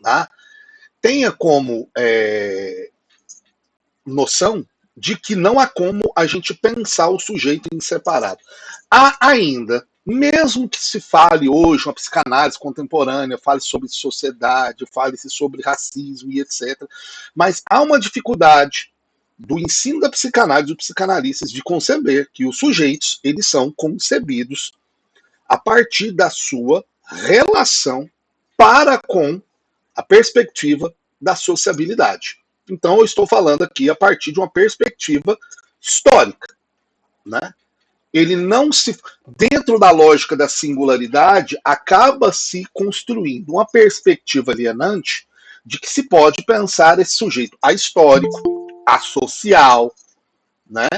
tá? Tenha como noção de que não há como a gente pensar o sujeito em separado. Há ainda, mesmo que se fale hoje, uma psicanálise contemporânea, fale sobre sociedade, fale-se sobre racismo e etc., mas há uma dificuldade do ensino da psicanálise dos psicanalistas de conceber que os sujeitos, eles são concebidos a partir da sua relação para com a perspectiva da sociabilidade. Então, eu estou falando aqui a partir de uma perspectiva histórica, né? Ele não se. Dentro da lógica da singularidade, acaba se construindo uma perspectiva alienante de que se pode pensar esse sujeito ahistórico, asocial, né?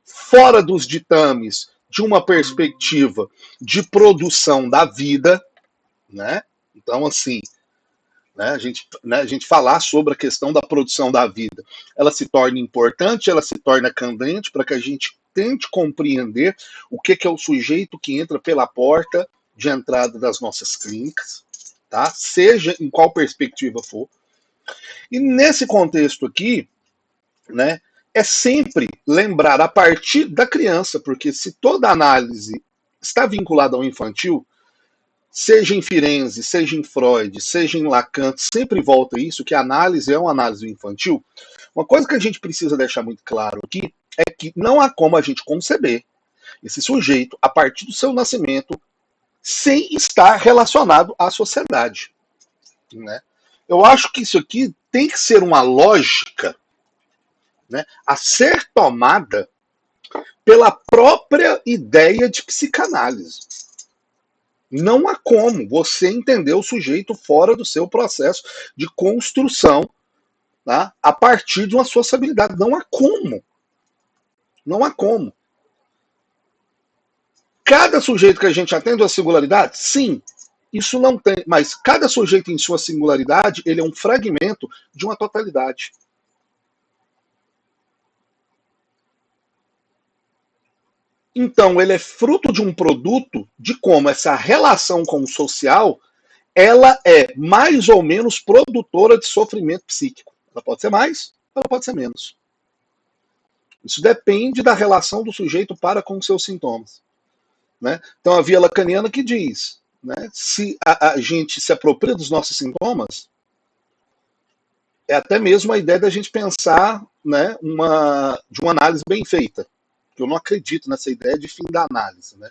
Fora dos ditames de uma perspectiva de produção da vida, né? Então, assim, a gente falar sobre a questão da produção da vida, ela se torna importante, ela se torna candente para que a gente tente compreender o que é o sujeito que entra pela porta de entrada das nossas clínicas, tá? Seja em qual perspectiva for. E nesse contexto aqui, né, é sempre lembrar a partir da criança, porque se toda análise está vinculada ao infantil, seja em Firenze, seja em Freud, seja em Lacan, sempre volta isso, que a análise é uma análise infantil. Uma coisa que a gente precisa deixar muito claro aqui é que não há como a gente conceber esse sujeito a partir do seu nascimento sem estar relacionado à sociedade, né? Eu acho que isso aqui tem que ser uma lógica, né, a ser tomada pela própria ideia de psicanálise. Não há como você entender o sujeito fora do seu processo de construção, tá, a partir de uma sociabilidade. Não há como. Não há como. Cada sujeito que a gente atende a singularidade, sim, isso não tem. Mas cada sujeito em sua singularidade, ele é um fragmento de uma totalidade. Então, ele é fruto de um produto de como essa relação com o social, ela é mais ou menos produtora de sofrimento psíquico. Ela pode ser mais, ela pode ser menos. Isso depende da relação do sujeito para com os seus sintomas, né? Então, a via lacaniana que diz, né, se a gente se apropria dos nossos sintomas, é até mesmo a ideia da gente pensar, né, de uma análise bem feita. Eu não acredito nessa ideia de fim da análise, né?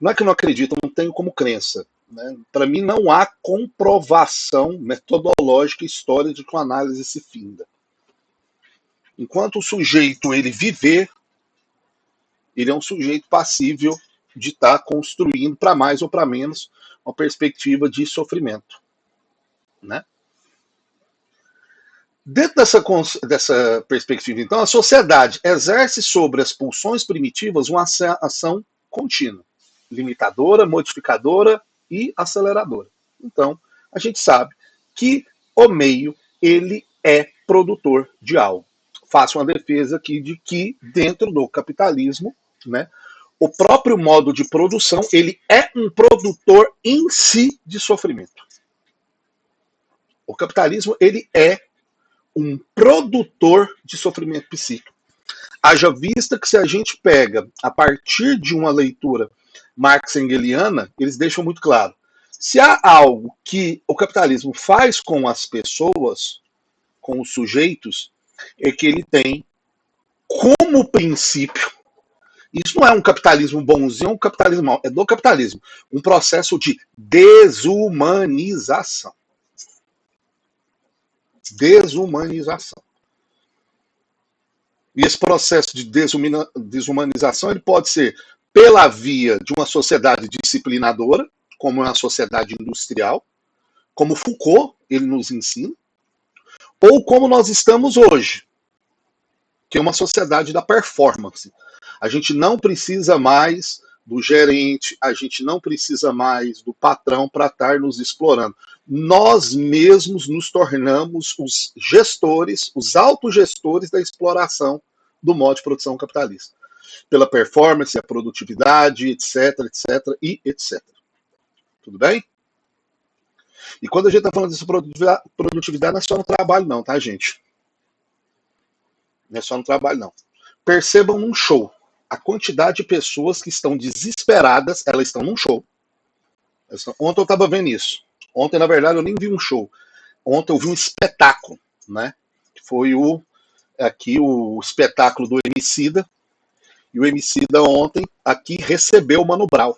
Não é que eu não acredito, eu não tenho como crença, né? Para mim não há comprovação metodológica histórica de que uma análise se finda. Enquanto o sujeito ele viver, ele é um sujeito passível de estar construindo, para mais ou para menos, uma perspectiva de sofrimento, né? Dentro dessa perspectiva, então, a sociedade exerce sobre as pulsões primitivas uma ação contínua, limitadora, modificadora e aceleradora. Então, a gente sabe que o meio, ele é produtor de algo. Faço uma defesa aqui de que, dentro do capitalismo, né, o próprio modo de produção, ele é um produtor em si de sofrimento. O capitalismo, ele é um produtor de sofrimento psíquico. Haja vista que se a gente pega a partir de uma leitura marx-engeliana, eles deixam muito claro. Se há algo que o capitalismo faz com as pessoas, com os sujeitos, é que ele tem como princípio, isso não é um capitalismo bonzinho, é um capitalismo mau, é do capitalismo, um processo de desumanização. Desumanização. E esse processo de desumanização ele pode ser pela via de uma sociedade disciplinadora, como é uma sociedade industrial, como Foucault ele nos ensina, ou como nós estamos hoje, que é uma sociedade da performance. A gente não precisa mais do gerente, a gente não precisa mais do patrão para estar nos explorando. Nós mesmos nos tornamos os gestores, os autogestores da exploração do modo de produção capitalista. Pela performance, a produtividade, etc, etc e etc. Tudo bem? E quando a gente está falando dessa produtividade, não é só no trabalho, não, tá, gente? Não é só no trabalho, não. Percebam num show a quantidade de pessoas que estão desesperadas, elas estão num show. Ontem eu estava vendo isso. Ontem, na verdade, eu nem vi um show. Ontem eu vi um espetáculo, né? Foi o espetáculo do Emicida. E o Emicida ontem aqui recebeu o Mano Brown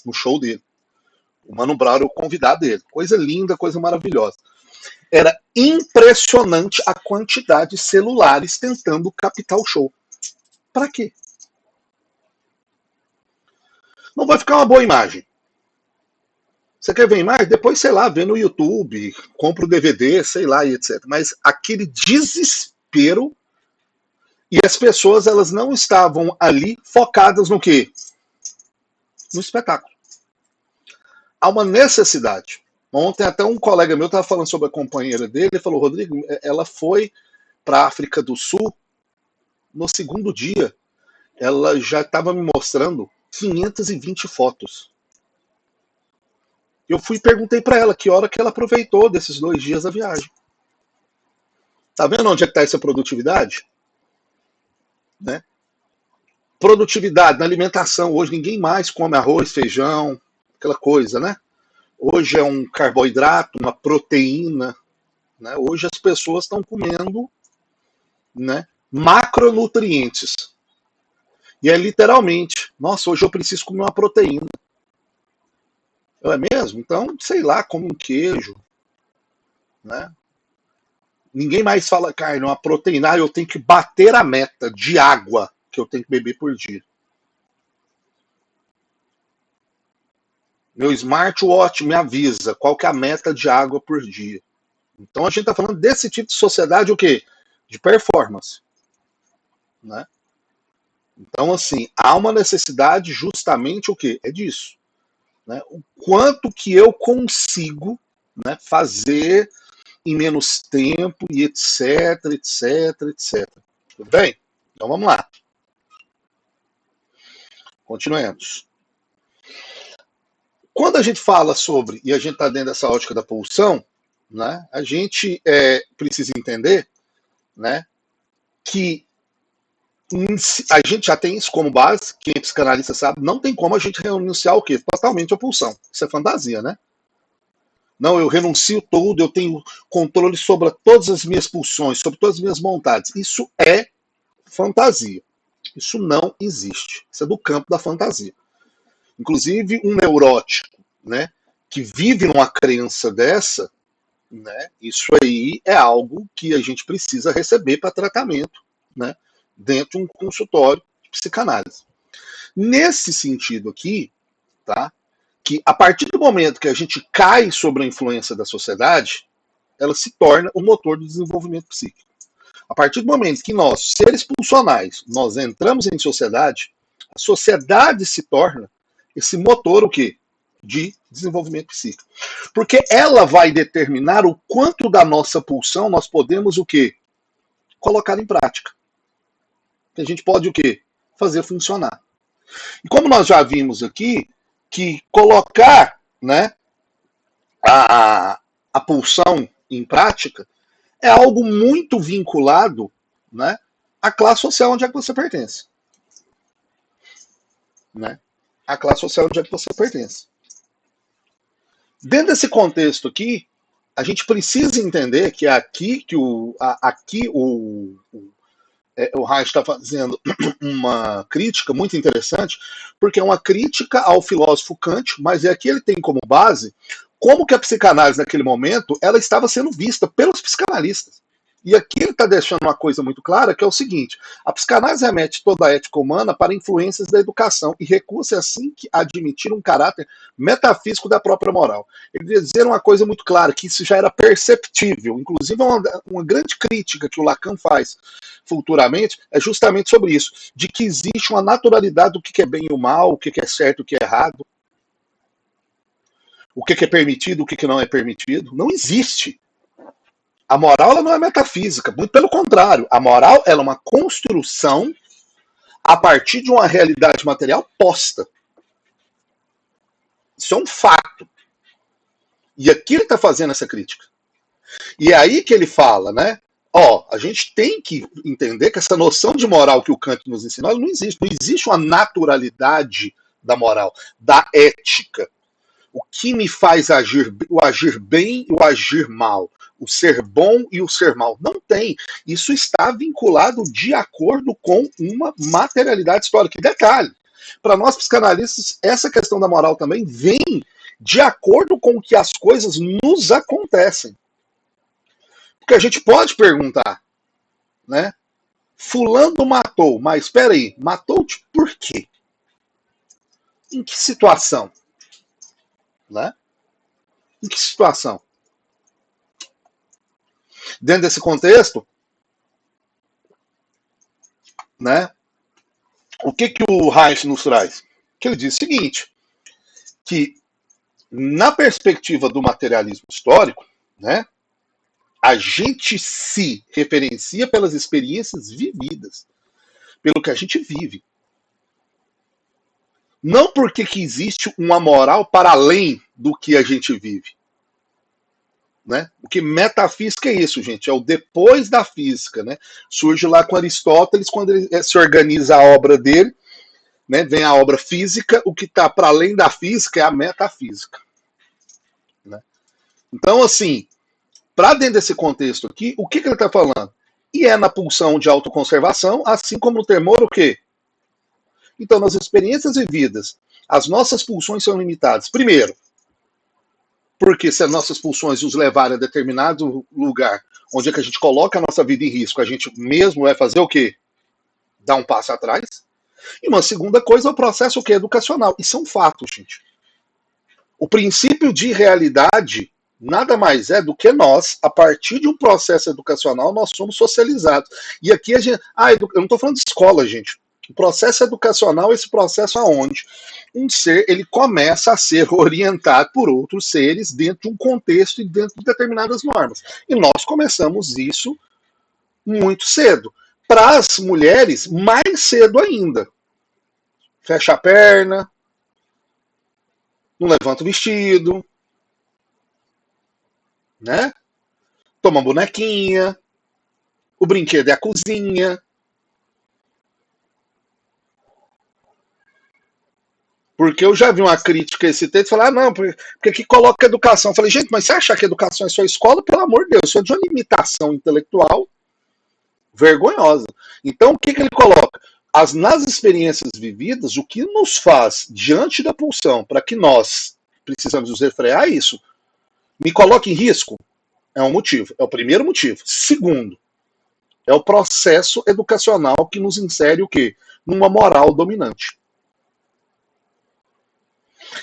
no show dele. O Mano Brown era o convidado dele. Coisa linda, coisa maravilhosa. Era impressionante a quantidade de celulares tentando captar o show. Para quê? Não vai ficar uma boa imagem. Você quer ver a imagem? Depois, sei lá, vê no YouTube, compra o DVD, sei lá, e etc. Mas aquele desespero, e as pessoas elas não estavam ali focadas no quê? No espetáculo. Há uma necessidade. Ontem até um colega meu estava falando sobre a companheira dele, ele falou, Rodrigo, ela foi para a África do Sul, no segundo dia, ela já estava me mostrando 520 fotos. Eu fui e perguntei para ela que hora que ela aproveitou desses 2 dias da viagem. Tá vendo onde é que está essa produtividade? Né? Produtividade na alimentação. Hoje ninguém mais come arroz, feijão, aquela coisa, né? Hoje é um carboidrato, uma proteína. Né? Hoje as pessoas estão comendo, né, macronutrientes. E é literalmente, nossa, hoje eu preciso comer uma proteína. Não é mesmo? Então, sei lá, come um queijo. Né? Ninguém mais fala carne, uma proteína. Eu tenho que bater a meta de água que eu tenho que beber por dia. Meu smartwatch me avisa qual que é a meta de água por dia. Então a gente está falando desse tipo de sociedade o quê? De performance. Né? Então, assim, há uma necessidade justamente o quê? É disso. Né? O quanto que eu consigo, né, fazer em menos tempo e etc, etc, etc. Tudo bem? Então vamos lá. Continuemos. Quando a gente fala sobre, e a gente está dentro dessa ótica da pulsão, né, a gente precisa entender, né, que a gente já tem isso como base, quem é psicanalista sabe, não tem como a gente renunciar o quê? Totalmente a pulsão. Isso é fantasia, né? Não, eu renuncio tudo, eu tenho controle sobre todas as minhas pulsões, sobre todas as minhas vontades. Isso é fantasia. Isso não existe. Isso é do campo da fantasia. Inclusive, um neurótico, né, que vive numa crença dessa, né, isso aí é algo que a gente precisa receber para tratamento, né, dentro de um consultório de psicanálise. Nesse sentido aqui, tá, que a partir do momento que a gente cai sobre a influência da sociedade, ela se torna o motor do desenvolvimento psíquico. A partir do momento que nós, seres pulsionais, nós entramos em sociedade, a sociedade se torna esse motor o quê? De desenvolvimento psíquico. Porque ela vai determinar o quanto da nossa pulsão nós podemos o quê? Colocar em prática. Que a gente pode o quê? Fazer funcionar. E como nós já vimos aqui, que colocar, né, a pulsão em prática é algo muito vinculado, né, à classe social onde é que você pertence. Né? A classe social onde é que você pertence. Dentro desse contexto aqui, a gente precisa entender que aqui o Reich está fazendo uma crítica muito interessante, porque é uma crítica ao filósofo Kant, mas aqui ele tem como base como que a psicanálise naquele momento ela estava sendo vista pelos psicanalistas. E aqui ele está deixando uma coisa muito clara, que é o seguinte: a psicanálise remete toda a ética humana para influências da educação e recusa assim a admitir um caráter metafísico da própria moral. Ele queria dizer uma coisa muito clara, que isso já era perceptível. Inclusive, uma grande crítica que o Lacan faz futuramente é justamente sobre isso, de que existe uma naturalidade do que é bem e o mal, o que é certo e o que é errado, o que é permitido, o que não é permitido. Não existe. A moral ela não é metafísica, muito pelo contrário. A moral ela é uma construção a partir de uma realidade material posta. Isso é um fato. E aqui ele está fazendo essa crítica. E é aí que ele fala, né? Ó, a gente tem que entender que essa noção de moral que o Kant nos ensinou não existe. Não existe uma naturalidade da moral, da ética. O que me faz agir, o agir bem e o agir mal, o ser bom e o ser mal. Não tem. Isso está vinculado de acordo com uma materialidade histórica. E detalhe, para nós psicanalistas, essa questão da moral também vem de acordo com o que as coisas nos acontecem. Porque a gente pode perguntar, né? Fulano matou, mas espera aí, matou-te por quê? Em que situação? Né? Em que situação? Dentro desse contexto, né? O que o Reich nos traz? Que ele diz o seguinte, que na perspectiva do materialismo histórico, né? A gente se referencia pelas experiências vividas, pelo que a gente vive. Não porque que existe uma moral para além do que a gente vive. Né? Porque metafísica é isso, gente, é o depois da física. Né? Surge lá com Aristóteles, quando ele se organiza a obra dele, né? Vem a obra física, o que está para além da física é a metafísica. Né? Então, assim, para dentro desse contexto aqui, o que ele está falando? E é na pulsão de autoconservação, assim como no temor, o quê? Então, nas experiências vividas, as nossas pulsões são limitadas. Primeiro, porque se as nossas pulsões nos levarem a determinado lugar, onde é que a gente coloca a nossa vida em risco, a gente mesmo vai fazer o quê? Dar um passo atrás. E uma segunda coisa é o processo o quê? Educacional. Isso é um fato, gente. O princípio de realidade nada mais é do que nós, a partir de um processo educacional, nós somos socializados. E aqui a gente... eu não estou falando de escola, gente. O processo educacional é esse processo aonde um ser ele começa a ser orientado por outros seres dentro de um contexto e dentro de determinadas normas. E nós começamos isso muito cedo. Para as mulheres, mais cedo ainda. Fecha a perna, não levanta o vestido, né? Toma uma bonequinha, o brinquedo é a cozinha. Porque eu já vi uma crítica a esse texto, falar, não, porque aqui coloca educação. Eu falei, gente, mas você acha que educação é só escola? Pelo amor de Deus, isso é de uma limitação intelectual vergonhosa. Então, o que ele coloca? Nas experiências vividas, o que nos faz, diante da pulsão, para que nós precisamos nos refrear é isso. Me coloca em risco? É um motivo. É o primeiro motivo. Segundo, é o processo educacional que nos insere o quê? Numa moral dominante.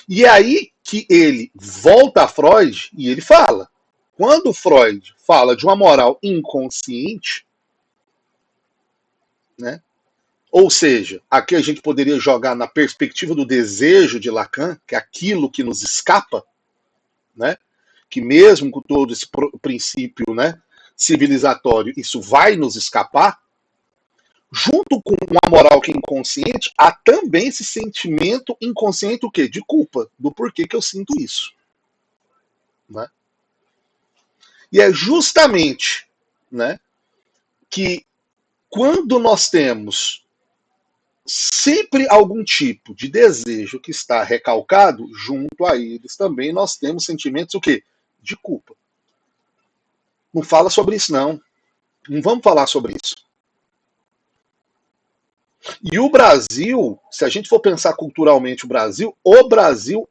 E é aí que ele volta a Freud e ele fala. Quando Freud fala de uma moral inconsciente, né? Ou seja, aqui a gente poderia jogar na perspectiva do desejo de Lacan, que é aquilo que nos escapa, né? Que mesmo com todo esse princípio, né, civilizatório, isso vai nos escapar. Junto com uma moral que é inconsciente, há também esse sentimento inconsciente o quê? De culpa, do porquê que eu sinto isso. Né? E é justamente, né, que quando nós temos sempre algum tipo de desejo que está recalcado, junto a eles também nós temos sentimentos o quê? De culpa. Não fala sobre isso, não. Não vamos falar sobre isso. E o Brasil, se a gente for pensar culturalmente o Brasil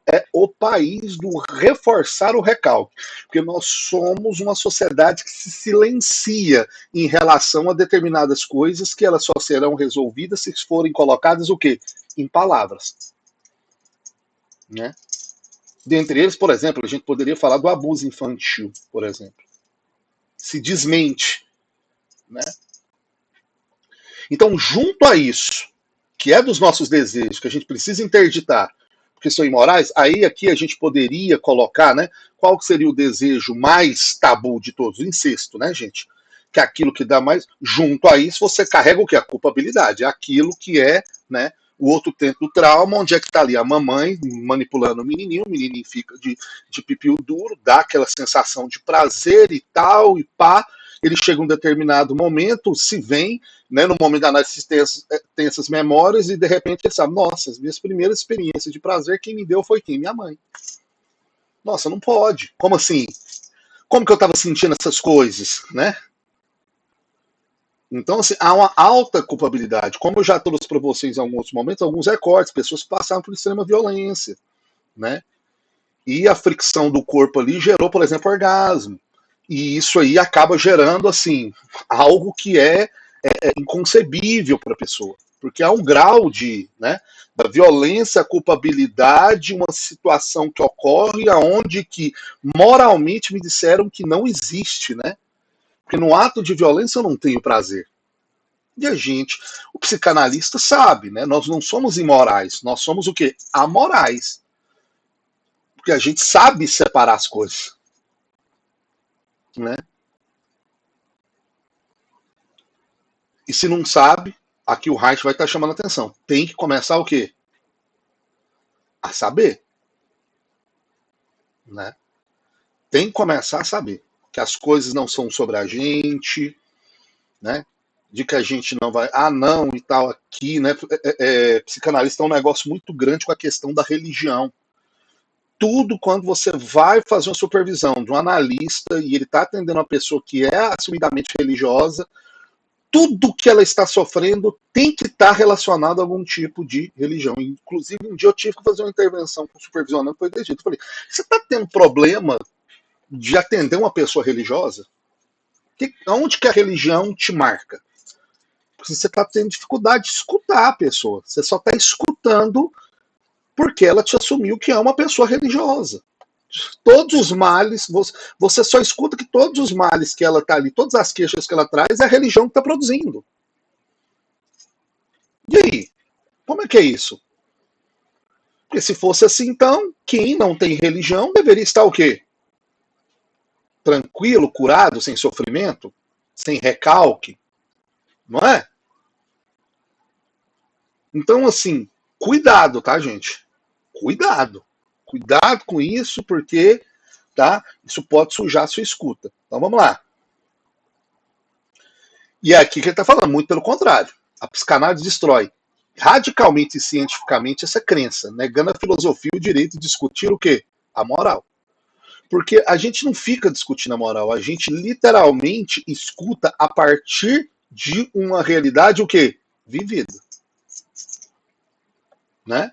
é o país do reforçar o recalque. Porque nós somos uma sociedade que se silencia em relação a determinadas coisas que elas só serão resolvidas se forem colocadas o quê? Em palavras. Né? Dentre eles, por exemplo, a gente poderia falar do abuso infantil, por exemplo. Se desmente. Né? Então, junto a isso, que é dos nossos desejos, que a gente precisa interditar, porque são imorais, aí aqui a gente poderia colocar, né, qual seria o desejo mais tabu de todos? O incesto, né, gente? Que é aquilo que dá mais... Junto a isso, você carrega o que? A culpabilidade. É aquilo que é, né, O outro tenta do trauma, onde é que está ali a mamãe manipulando o menininho fica de pipiu duro, dá aquela sensação de prazer e tal, e pá, ele chega a um determinado momento, se vem, né, no momento da análise tem essas memórias, e de repente ele sabe, nossa, as minhas primeiras experiências de prazer, quem me deu foi quem? Minha mãe. Nossa, não pode. Como assim? Como que eu estava sentindo essas coisas, né? Então, assim, há uma alta culpabilidade. Como eu já trouxe para vocês em alguns momentos, alguns recortes, pessoas que passaram por extrema violência, né? E a fricção do corpo ali gerou, por exemplo, orgasmo. E isso aí acaba gerando, assim, algo que é inconcebível para a pessoa. Porque há um grau de, né, da violência, culpabilidade, uma situação que ocorre aonde que moralmente me disseram que não existe, né? Porque no ato de violência eu não tenho prazer. E a gente, o psicanalista sabe, né? Nós não somos imorais, nós somos o quê? Amorais. Porque a gente sabe separar as coisas, né? E se não sabe, aqui o Reich vai estar chamando a atenção. Tem que começar o quê? A saber, né? Tem que começar a saber que as coisas não são sobre a gente, né? De que a gente não vai, não, e tal, aqui, né? Psicanalista é um negócio muito grande com a questão da religião. Tudo quando você vai fazer uma supervisão de um analista e ele está atendendo uma pessoa que é assumidamente religiosa, tudo que ela está sofrendo tem que estar relacionado a algum tipo de religião. Inclusive, um dia eu tive que fazer uma intervenção com o supervisionando, foi desse jeito. Eu falei, você está tendo problema de atender uma pessoa religiosa? Onde que a religião te marca? Porque você está tendo dificuldade de escutar a pessoa. Você só está escutando porque ela te assumiu que é uma pessoa religiosa. Todos os males, você só escuta que todos os males que ela está ali, todas as queixas que ela traz, é a religião que está produzindo. E aí? Como é que é isso? Porque se fosse assim, então, quem não tem religião deveria estar o quê? Tranquilo, curado, sem sofrimento, sem recalque, não é? Então, assim, cuidado, tá, gente? Cuidado. Cuidado com isso, porque tá? Isso pode sujar a sua escuta. Então vamos lá. E é aqui que ele está falando, muito pelo contrário. A psicanálise destrói radicalmente e cientificamente essa crença, negando a filosofia e o direito de discutir o quê? A moral. Porque a gente não fica discutindo a moral, a gente literalmente escuta a partir de uma realidade o quê? Vivida. Né?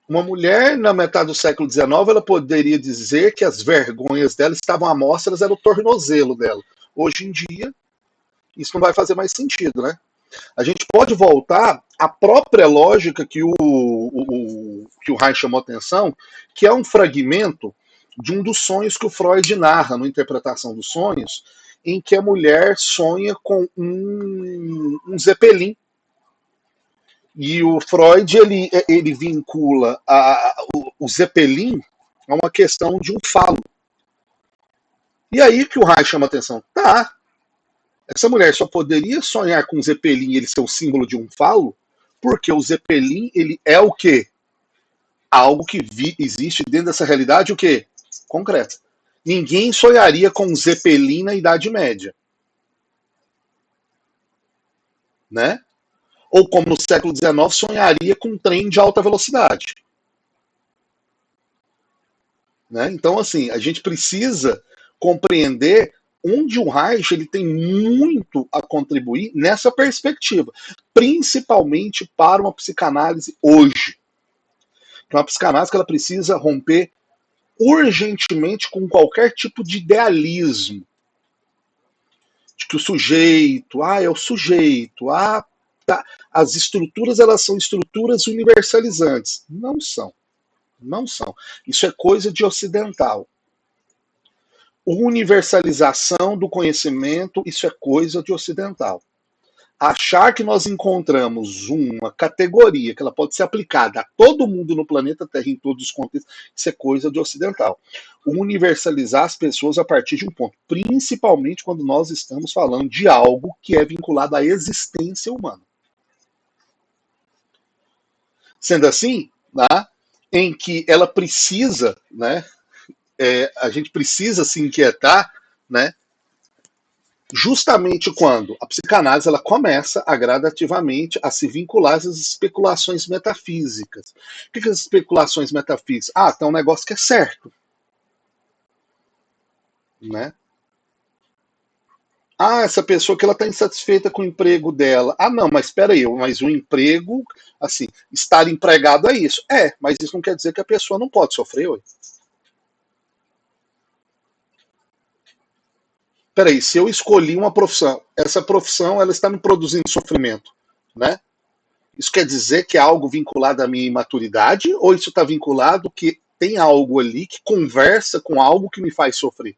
Uma mulher, na metade do século XIX, ela poderia dizer que as vergonhas dela estavam à mostra, era o tornozelo dela. Hoje em dia, isso não vai fazer mais sentido, né? A gente pode voltar à própria lógica que o Reich chamou atenção, que é um fragmento de um dos sonhos que o Freud narra na interpretação dos sonhos, em que a mulher sonha com um zeppelin. E o Freud ele vincula o zeppelin a uma questão de um falo. E aí que o Reich chama atenção. Tá, essa mulher só poderia sonhar com o Zeppelin e ele ser o símbolo de um falo, porque o Zeppelin ele é o quê? Algo que existe dentro dessa realidade, o quê? Concreta. Ninguém sonharia com um Zeppelin na Idade Média. Né? Ou como no século XIX, sonharia com um trem de alta velocidade. Né? Então, assim, a gente precisa compreender onde o Reich ele tem muito a contribuir nessa perspectiva, principalmente para uma psicanálise hoje. Para uma psicanálise que ela precisa romper urgentemente com qualquer tipo de idealismo. De que o sujeito, é o sujeito, tá. As estruturas elas são estruturas universalizantes. Não são. Não são. Isso é coisa de ocidental. Universalização do conhecimento, isso é coisa de ocidental. Achar que nós encontramos uma categoria que ela pode ser aplicada a todo mundo no planeta Terra, em todos os contextos, isso é coisa de ocidental. Universalizar as pessoas a partir de um ponto, principalmente quando nós estamos falando de algo que é vinculado à existência humana. Sendo assim, né, em que ela precisa, né, a gente precisa se inquietar, né, justamente quando a psicanálise ela começa a gradativamente a se vincular às especulações metafísicas. O que são as especulações metafísicas? Ah, tem um negócio que é certo, né? Ah, essa pessoa que ela está insatisfeita com o emprego dela. Ah, não, mas espera aí, mas o emprego, assim, estar empregado é isso. É, mas isso não quer dizer que a pessoa não pode sofrer, ué. Peraí, se eu escolhi uma profissão, essa profissão ela está me produzindo sofrimento, né? Isso quer dizer que é algo vinculado à minha imaturidade ou isso está vinculado que tem algo ali que conversa com algo que me faz sofrer?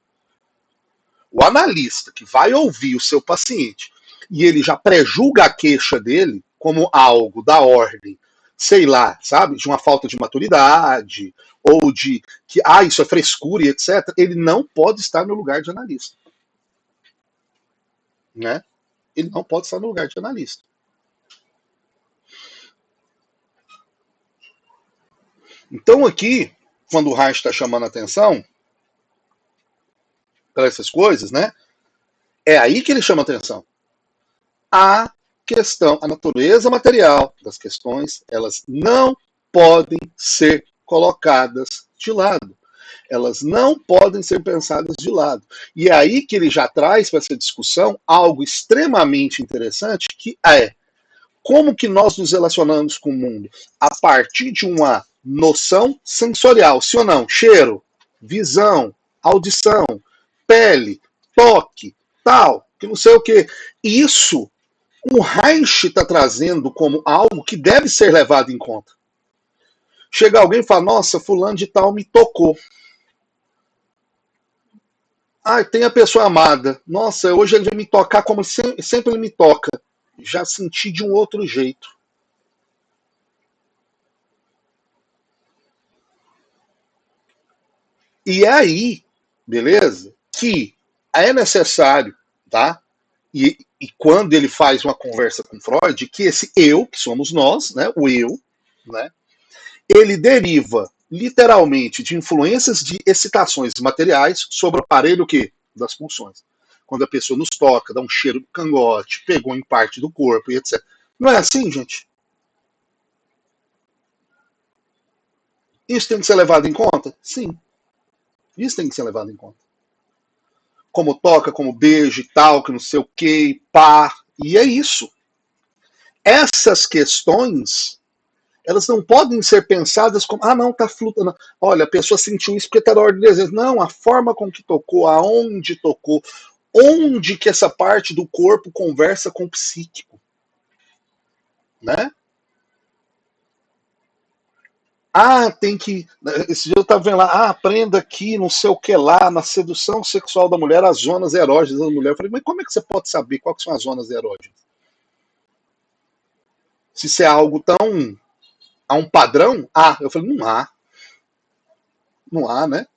O analista que vai ouvir o seu paciente e ele já pré-julga a queixa dele como algo da ordem, sei lá, sabe, de uma falta de maturidade ou de que isso é frescura e etc. Ele não pode estar no lugar de analista, né? Ele não pode estar no lugar de analista. Então aqui, quando o Reich está chamando a atenção para essas coisas, né? É aí que ele chama a atenção. A questão, a natureza material das questões, elas não podem ser colocadas de lado. Elas não podem ser pensadas de lado. E é aí que ele já traz para essa discussão algo extremamente interessante, que é como que nós nos relacionamos com o mundo? A partir de uma noção sensorial, sim ou não? Cheiro, visão, audição, pele, toque, tal, que não sei o que. Isso o Reich está trazendo como algo que deve ser levado em conta. Chega alguém e fala, nossa, fulano de tal me tocou. Ah, tem a pessoa amada. Nossa, hoje ele vai me tocar como sempre ele me toca. Já senti de um outro jeito. E é aí, beleza, que é necessário, tá? E quando ele faz uma conversa com Freud, que esse eu, que somos nós, né, o eu, né, ele deriva literalmente de influências de excitações materiais sobre o aparelho que das pulsões. Quando a pessoa nos toca, dá um cheiro do cangote, pegou em parte do corpo e etc. Não é assim, gente? Isso tem que ser levado em conta? Sim, isso tem que ser levado em conta. Como toca, como beijo e tal, que não sei o que, pá. E é isso. Essas questões, elas não podem ser pensadas como, não, tá flutuando. Olha, a pessoa sentiu isso porque tá na ordem de desejo. Não, a forma com que tocou, aonde tocou, onde que essa parte do corpo conversa com o psíquico, né? Tem que. Esse dia eu estava vendo lá, aprenda aqui, não sei o que lá, na sedução sexual da mulher, as zonas erógenas da mulher. Eu falei, mas como é que você pode saber quais são as zonas erógenas? Se isso é algo tão. Há um padrão? Eu falei, não há. Não há, né?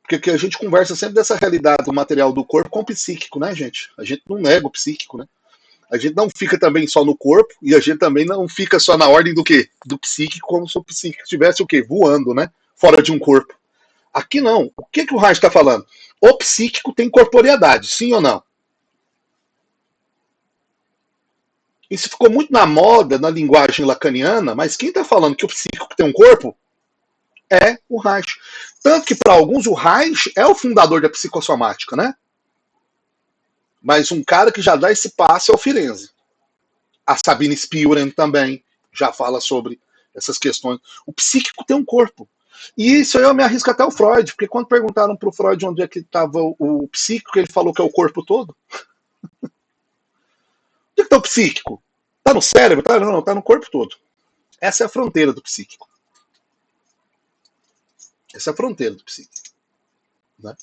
Porque a gente conversa sempre dessa realidade do material do corpo com o psíquico, né, gente? A gente não nega o psíquico, né? A gente não fica também só no corpo e a gente também não fica só na ordem do quê? Do psíquico, como se o psíquico estivesse o quê? Voando, né? Fora de um corpo. Aqui não. O que o Reich está falando? O psíquico tem corporeidade, sim ou não? Isso ficou muito na moda na linguagem lacaniana, mas quem está falando que o psíquico tem um corpo é o Reich. Tanto que para alguns o Reich é o fundador da psicossomática, né? Mas um cara que já dá esse passo é o Firenze. A Sabine Spieren também já fala sobre essas questões. O psíquico tem um corpo. E isso eu me arrisco até o Freud, porque quando perguntaram para o Freud onde é que estava o psíquico, ele falou que é o corpo todo. Onde é que está o psíquico? Está no cérebro? Tá, não, está no corpo todo. Essa é a fronteira do psíquico. Essa é a fronteira do psíquico. Né?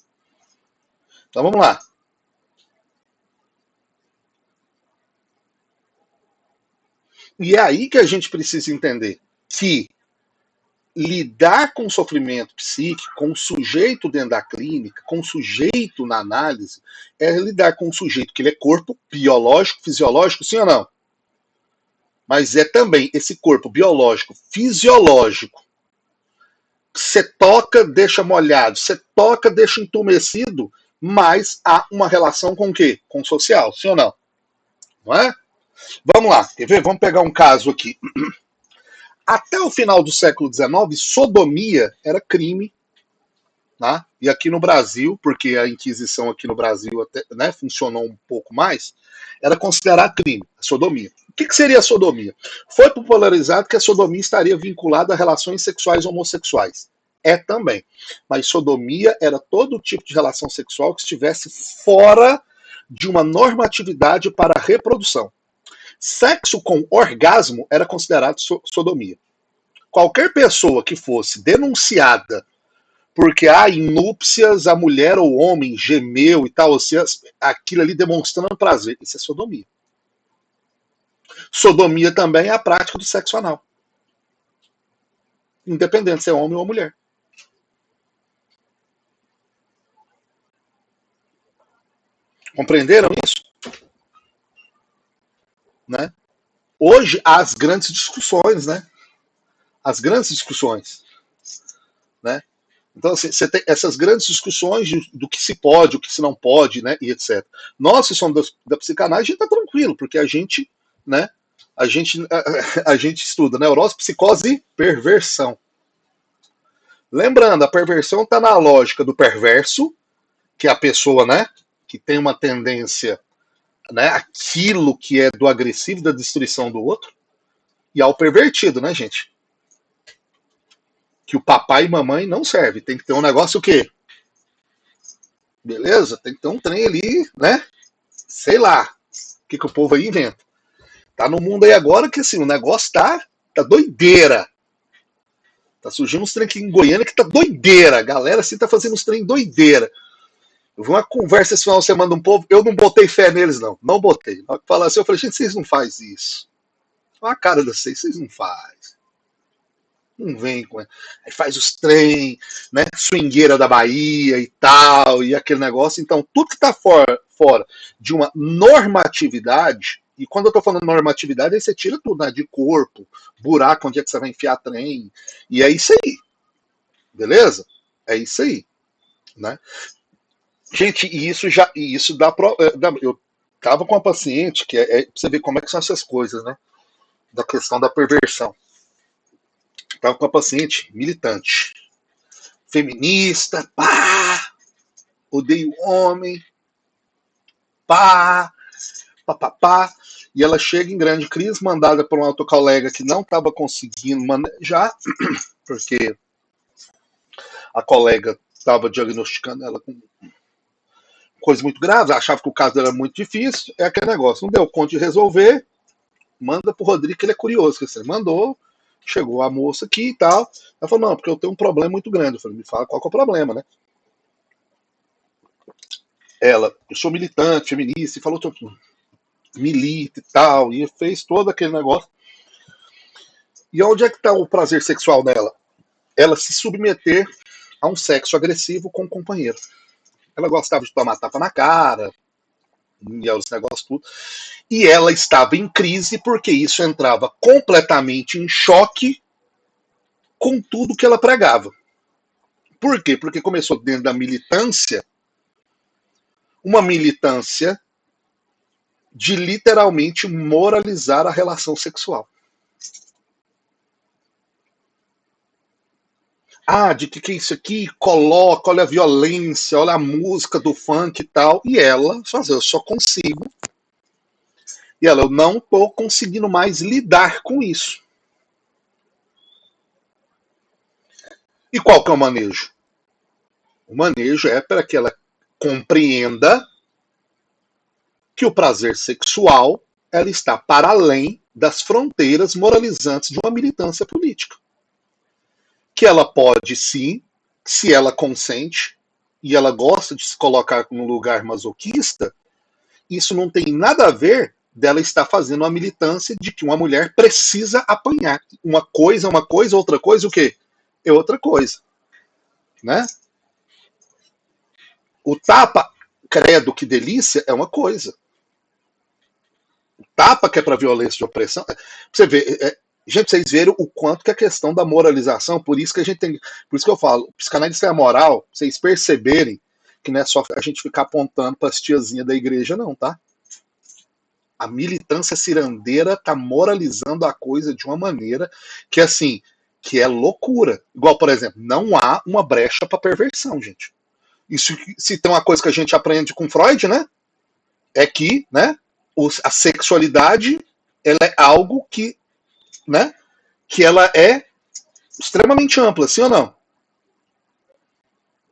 Então vamos lá. E é aí que a gente precisa entender que lidar com o sofrimento psíquico, com o sujeito dentro da clínica, com o sujeito na análise, é lidar com o sujeito que ele é corpo biológico, fisiológico, sim ou não? mas é também esse corpo biológico, fisiológico. Você toca, deixa molhado, você toca, deixa entumecido, mas há uma relação com o quê? Com o social, sim ou não? Não é? Vamos lá, quer ver? Vamos pegar um caso aqui. Até o final do século XIX, sodomia era crime, né? E aqui no Brasil, porque a Inquisição aqui no Brasil até, né, funcionou um pouco mais, era considerado crime, a sodomia. O que seria a sodomia? Foi popularizado que a sodomia estaria vinculada a relações sexuais homossexuais. É também. Mas sodomia era todo tipo de relação sexual que estivesse fora de uma normatividade para a reprodução. Sexo com orgasmo era considerado sodomia. Qualquer pessoa que fosse denunciada porque em núpcias a mulher ou o homem gemeu e tal, ou seja, aquilo ali demonstrando prazer, isso é sodomia. Sodomia também é a prática do sexo anal, independente se é homem ou mulher. Compreenderam isso? Né? Hoje, há as grandes discussões, né? As grandes discussões, né? Então, assim, você tem essas grandes discussões do que se pode, o que se não pode, né? E etc. Nós, que somos da psicanálise, a gente está tranquilo, porque a gente, né? A gente estuda neurose, psicose e perversão. Lembrando, a perversão está na lógica do perverso, que é a pessoa, né? Que tem uma tendência, né? Aquilo que é do agressivo, da destruição do outro, e ao pervertido, né, gente? Que o papai e mamãe não serve. Tem que ter um negócio o quê? Beleza? Tem que ter um trem ali, né? Sei lá. O que o povo aí inventa. Tá no mundo aí agora que assim, o negócio tá doideira. Tá surgindo uns trem aqui em Goiânia que tá doideira. A galera assim tá fazendo uns trem doideira. Eu vi uma conversa esse final de semana de um povo, eu não botei fé neles, não. Não botei. Na hora que falaram assim, eu falei, gente, vocês não fazem isso. Olha a cara de vocês não fazem. Não vem com. Aí faz os trem, né? Swingueira da Bahia e tal, e aquele negócio. Então, tudo que está fora de uma normatividade, e quando eu estou falando normatividade, aí você tira tudo, né? De corpo, buraco, onde é que você vai enfiar trem. E é isso aí. Beleza? É isso aí. Né? Gente, e isso dá, eu tava com uma paciente que pra você ver como é que são essas coisas, né? Da questão da perversão. Tava com uma paciente militante, feminista, pá, odeio homem, pá, pá, pá, pá. E ela chega em grande crise, mandada por um outro colega que não estava conseguindo manejar, porque a colega estava diagnosticando ela com coisa muito grave, achava que o caso era muito difícil, é aquele negócio, não deu conta de resolver, manda pro Rodrigo que ele é curioso, que você mandou, chegou a moça aqui e tal, ela falou, não, porque eu tenho um problema muito grande, eu falei, me fala qual que é o problema, né? Ela, eu sou militante, feminista, e falou, milita e tal, e fez todo aquele negócio, e onde é que tá o prazer sexual dela? Ela se submeter a um sexo agressivo com o companheiro. Ela gostava de tomar tapa na cara, e os negócios tudo. E ela estava em crise porque isso entrava completamente em choque com tudo que ela pregava. Por quê? Porque começou dentro da militância, uma militância de literalmente moralizar a relação sexual. De que é isso aqui? Coloca, olha a violência, olha a música do funk e tal. E ela, fazer, eu só consigo. E ela, eu não estou conseguindo mais lidar com isso. E qual que é o manejo? O manejo é para que ela compreenda que o prazer sexual ela está para além das fronteiras moralizantes de uma militância política. Que ela pode sim, se ela consente e ela gosta de se colocar num lugar masoquista, isso não tem nada a ver dela estar fazendo uma militância de que uma mulher precisa apanhar. Uma coisa, outra coisa, o quê? É outra coisa. Né? O tapa, credo, que delícia, é uma coisa. tapa que é para violência de opressão. Você vê, gente, vocês viram o quanto que a questão da moralização, por isso que a gente tem, por isso que eu falo, o psicanalista é a moral, vocês perceberem que não é só a gente ficar apontando para as tiazinhas da igreja, não, tá? A militância cirandeira tá moralizando a coisa de uma maneira que, assim, que é loucura. Igual, por exemplo, não há uma brecha para perversão, gente. Isso, se tem uma coisa que a gente aprende com Freud, né? É que, né, a sexualidade, ela é algo que, né, que ela é extremamente ampla, sim ou não?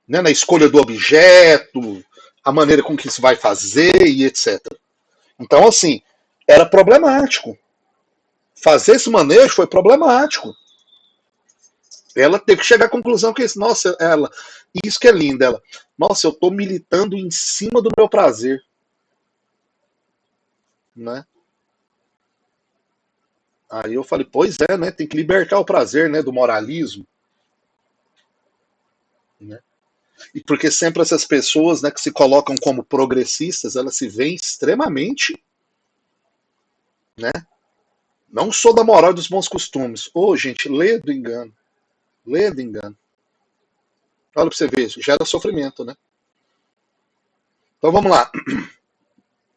Né, na escolha do objeto, a maneira com que se vai fazer e etc. Então, assim, era problemático. Fazer esse manejo foi problemático. Ela teve que chegar à conclusão que, nossa, ela, isso que é lindo, ela, nossa, eu estou militando em cima do meu prazer, né? Aí eu falei, pois é, né? Tem que libertar o prazer, né, do moralismo, né? E porque sempre essas pessoas, né, que se colocam como progressistas, elas se veem extremamente, né? Não sou da moral dos bons costumes. Ô, gente, lê do engano. Lê do engano. Olha pra você ver, gera sofrimento, né? Então vamos lá.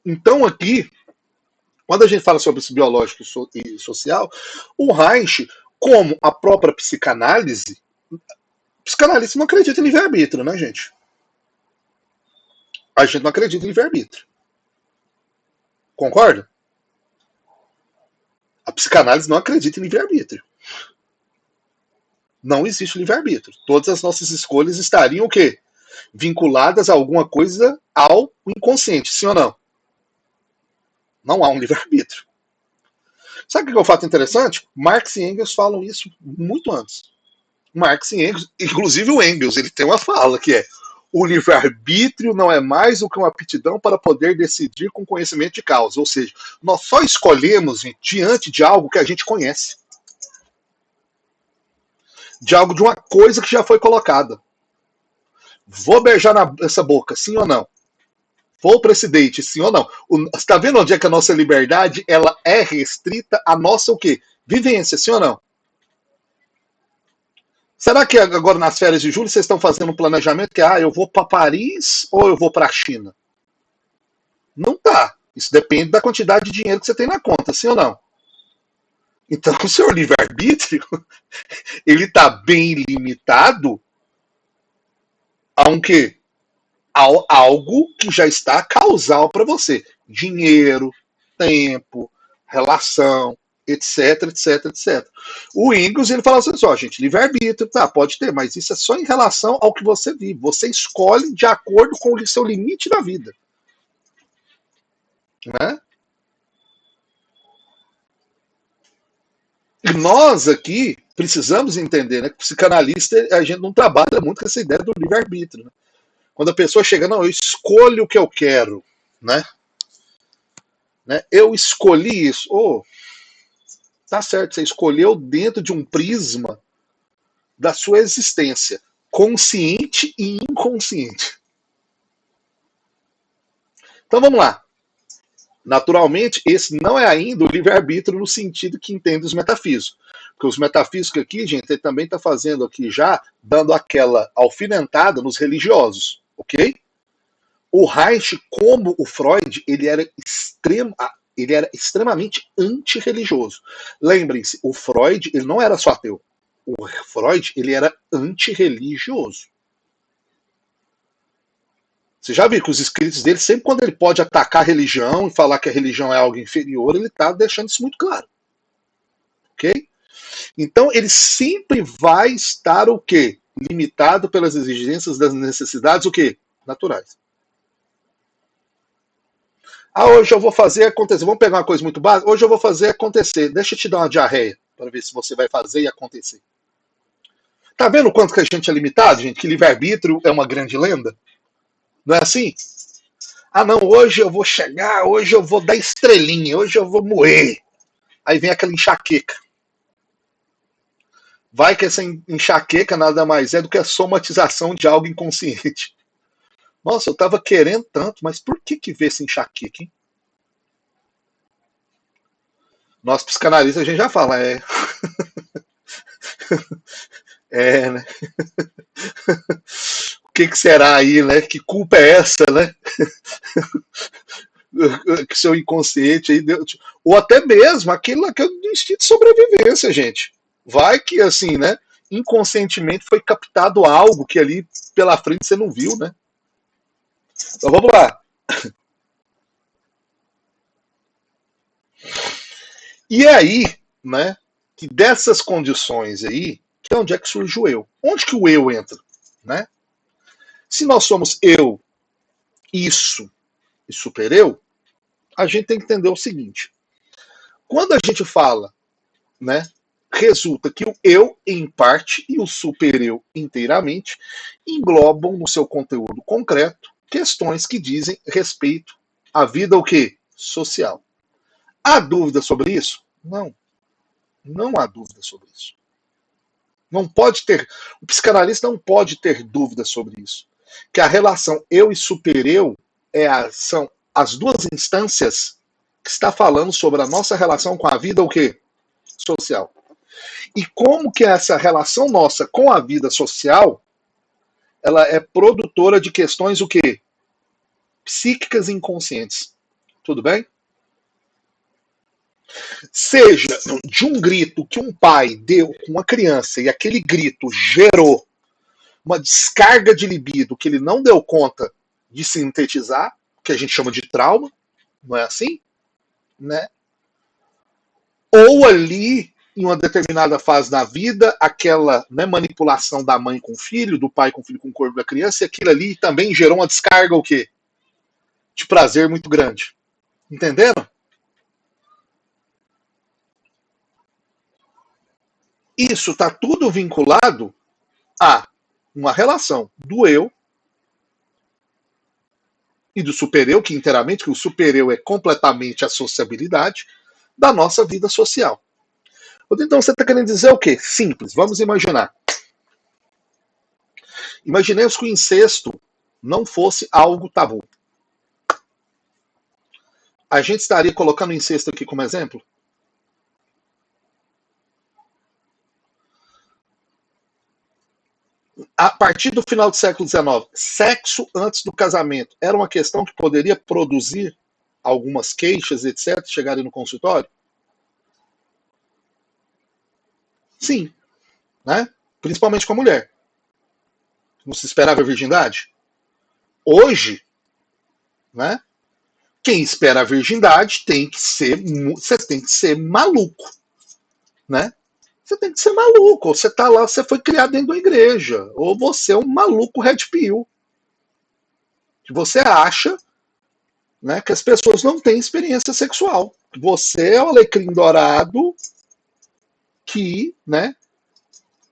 Então aqui, quando a gente fala sobre esse biológico e social, o Reich, como a própria psicanálise, psicanalista não acredita em livre-arbítrio, né, gente? A gente não acredita em livre-arbítrio. Concorda? A psicanálise não acredita em livre-arbítrio. Não existe livre-arbítrio. Todas as nossas escolhas estariam o quê? Vinculadas a alguma coisa ao inconsciente, sim ou não? Não há um livre-arbítrio. Sabe o que é o fato interessante? Marx e Engels falam isso muito antes. Marx e Engels, inclusive o Engels, ele tem uma fala que é: o livre-arbítrio não é mais do que uma aptidão para poder decidir com conhecimento de causa. Ou seja, nós só escolhemos diante de algo que a gente conhece. De algo, de uma coisa que já foi colocada. Vou beijar essa boca, sim ou não? Vou para esse date, sim ou não? Você está vendo onde é que a nossa liberdade ela é restrita à nossa o quê? Vivência, sim ou não? Será que agora nas férias de julho vocês estão fazendo um planejamento que eu vou para Paris ou eu vou para a China? Não tá. Isso depende da quantidade de dinheiro que você tem na conta, sim ou não? Então o seu livre-arbítrio ele está bem limitado a um quê? A algo que já está causal para você. Dinheiro, tempo, relação, etc, etc, etc. O Engels, ele fala assim, ó, gente, livre-arbítrio, tá, pode ter, mas isso é só em relação ao que você vive. Você escolhe de acordo com o seu limite da vida. Né? E nós aqui precisamos entender, né, que psicanalista, a gente não trabalha muito com essa ideia do livre-arbítrio. Né? Quando a pessoa chega, não, eu escolho o que eu quero, né? Eu escolhi isso. Tá certo, você escolheu dentro de um prisma da sua existência, consciente e inconsciente. Então vamos lá. Naturalmente, esse não é ainda o livre-arbítrio no sentido que entende os metafísicos. Porque os metafísicos aqui, gente, ele também está fazendo aqui já, dando aquela alfinetada nos religiosos, ok? O Reich, como o Freud, ele era extremamente antirreligioso. Lembrem-se, o Freud ele não era só ateu. O Freud ele era antirreligioso. Você já viu que os escritos dele, sempre quando ele pode atacar a religião e falar que a religião é algo inferior, ele está deixando isso muito claro. Ok? Então, ele sempre vai estar o quê? Limitado pelas exigências das necessidades o quê? Naturais. Hoje eu vou fazer acontecer. Vamos pegar uma coisa muito básica? Hoje eu vou fazer acontecer. Deixa eu te dar uma diarreia para ver se você vai fazer e acontecer. Tá vendo o quanto que a gente é limitado, gente? Que livre-arbítrio é uma grande lenda? Não é assim? Não, hoje eu vou chegar, hoje eu vou dar estrelinha, hoje eu vou moer. Aí vem aquela enxaqueca. Vai que essa enxaqueca nada mais é do que a somatização de algo inconsciente. Nossa, eu tava querendo tanto, mas por que veio essa enxaqueca, hein? Nós psicanalistas a gente já fala, né? O que será aí, né? Que culpa é essa, né? Que seu inconsciente aí deu, ou até mesmo aquele instinto de sobrevivência, gente. Vai que assim, né? Inconscientemente foi captado algo que ali pela frente você não viu, né? Então vamos lá. E aí, né? Que dessas condições aí, que é onde é que surge o eu? Onde que o eu entra, né? Se nós somos eu, isso e super eu, a gente tem que entender o seguinte: quando a gente fala, né, resulta que o eu em parte e o super eu inteiramente englobam no seu conteúdo concreto questões que dizem respeito à vida o quê? Social. Há dúvida sobre isso? Não, não há dúvida sobre isso. Não pode ter, o psicanalista não pode ter dúvida sobre isso. Que a relação eu e super eu são as duas instâncias que está falando sobre a nossa relação com a vida o quê? Social. E como que essa relação nossa com a vida social, ela é produtora de questões o quê? Psíquicas e inconscientes. Tudo bem? Seja de um grito que um pai deu com uma criança e aquele grito gerou uma descarga de libido que ele não deu conta de sintetizar, que a gente chama de trauma, não é assim? Né? Ou ali, em uma determinada fase da vida, aquela, né, manipulação da mãe com o filho, do pai com o filho com o corpo da criança, e aquilo ali também gerou uma descarga o quê? De prazer muito grande. Entenderam? Isso está tudo vinculado a uma relação do eu e do super-eu, que inteiramente, que o super-eu é completamente a sociabilidade da nossa vida social. Então você está querendo dizer o quê? Simples, vamos imaginar. Imaginemos que o incesto não fosse algo tabu. A gente estaria colocando o incesto aqui como exemplo? A partir do final do século XIX, sexo antes do casamento era uma questão que poderia produzir algumas queixas, etc., chegarem no consultório? Sim, né? Principalmente com a mulher. Não se esperava a virgindade? Hoje, né? Quem espera a virgindade tem que ser, você tem que ser maluco, né? Você tem que ser maluco. Ou você tá lá, você foi criado dentro da igreja, ou você é um maluco red pill. Que você acha, né, que as pessoas não têm experiência sexual. Você é o alecrim dourado que, né,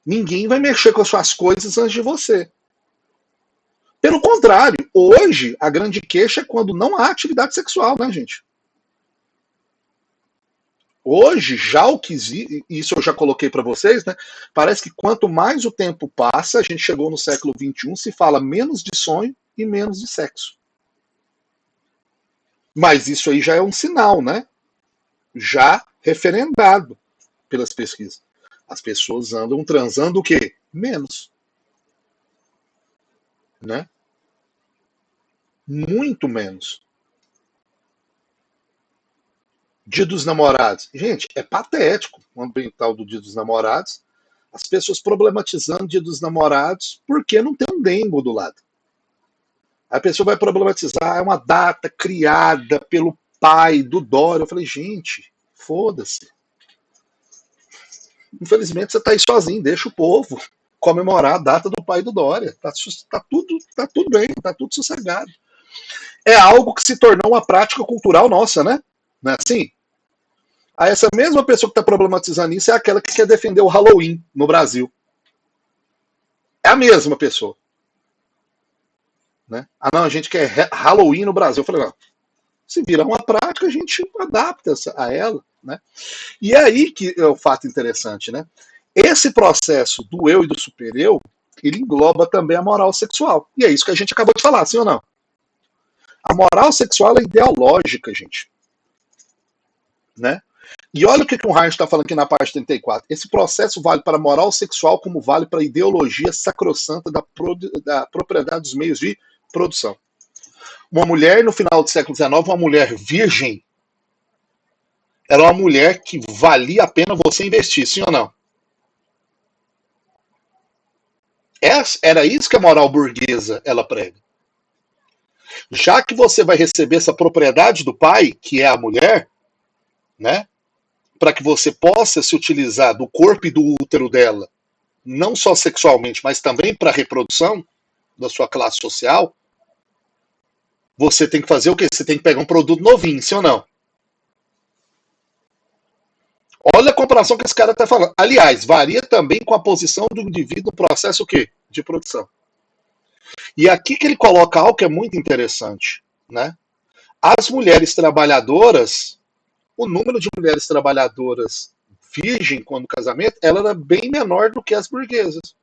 ninguém vai mexer com as suas coisas antes de você. Pelo contrário, hoje a grande queixa é quando não há atividade sexual, né, gente? Hoje, já o que isso eu já coloquei para vocês, né? Parece que quanto mais o tempo passa, a gente chegou no século XXI, se fala menos de sonho e menos de sexo. Mas isso aí já é um sinal, né? Já referendado pelas pesquisas. As pessoas andam transando o quê? Menos, né? Muito menos. Dia dos Namorados. Gente, é patético o ambiental do Dia dos Namorados. As pessoas problematizando o Dia dos Namorados porque não tem um dengo do lado. A pessoa vai problematizar, é uma data criada pelo pai do Dória. Eu falei, gente, foda-se. Infelizmente você está aí sozinho, deixa o povo comemorar a data do pai do Dória. Tá tudo bem, tá tudo sossegado. É algo que se tornou uma prática cultural nossa, né? Não é assim? Aí essa mesma pessoa que está problematizando isso é aquela que quer defender o Halloween no Brasil. É a mesma pessoa. Né? Ah, não, a gente quer Halloween no Brasil. Eu falei, não, se virar uma prática, a gente adapta a ela. Né? E é aí que é o fato interessante. Né? Esse processo do eu e do super-eu, ele engloba também a moral sexual. E é isso que a gente acabou de falar, sim ou não? A moral sexual é ideológica, gente. Né? E olha o que o Reich está falando aqui na parte 34. Esse processo vale para a moral sexual como vale para a ideologia sacrossanta da propriedade dos meios de produção. Uma mulher no final do século XIX, uma mulher virgem, era uma mulher que valia a pena você investir, sim ou não? Era isso que a moral burguesa ela prega. Já que você vai receber essa propriedade do pai, que é a mulher, né, para que você possa se utilizar do corpo e do útero dela, não só sexualmente, mas também para a reprodução da sua classe social, você tem que fazer o quê? Você tem que pegar um produto novinho, sim ou não? Olha a comparação que esse cara está falando. Aliás, varia também com a posição do indivíduo no processo o quê? De produção. E aqui que ele coloca algo que é muito interessante, né? As mulheres trabalhadoras, o número de mulheres trabalhadoras virgem quando casamento, ela era bem menor do que as burguesas.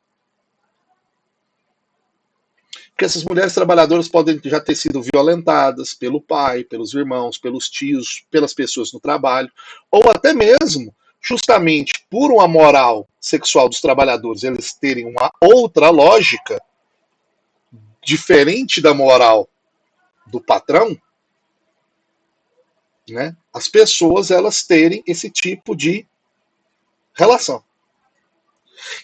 Porque essas mulheres trabalhadoras podem já ter sido violentadas pelo pai, pelos irmãos, pelos tios, pelas pessoas no trabalho, ou até mesmo, justamente por uma moral sexual dos trabalhadores, eles terem uma outra lógica, diferente da moral do patrão, né? As pessoas elas terem esse tipo de relação.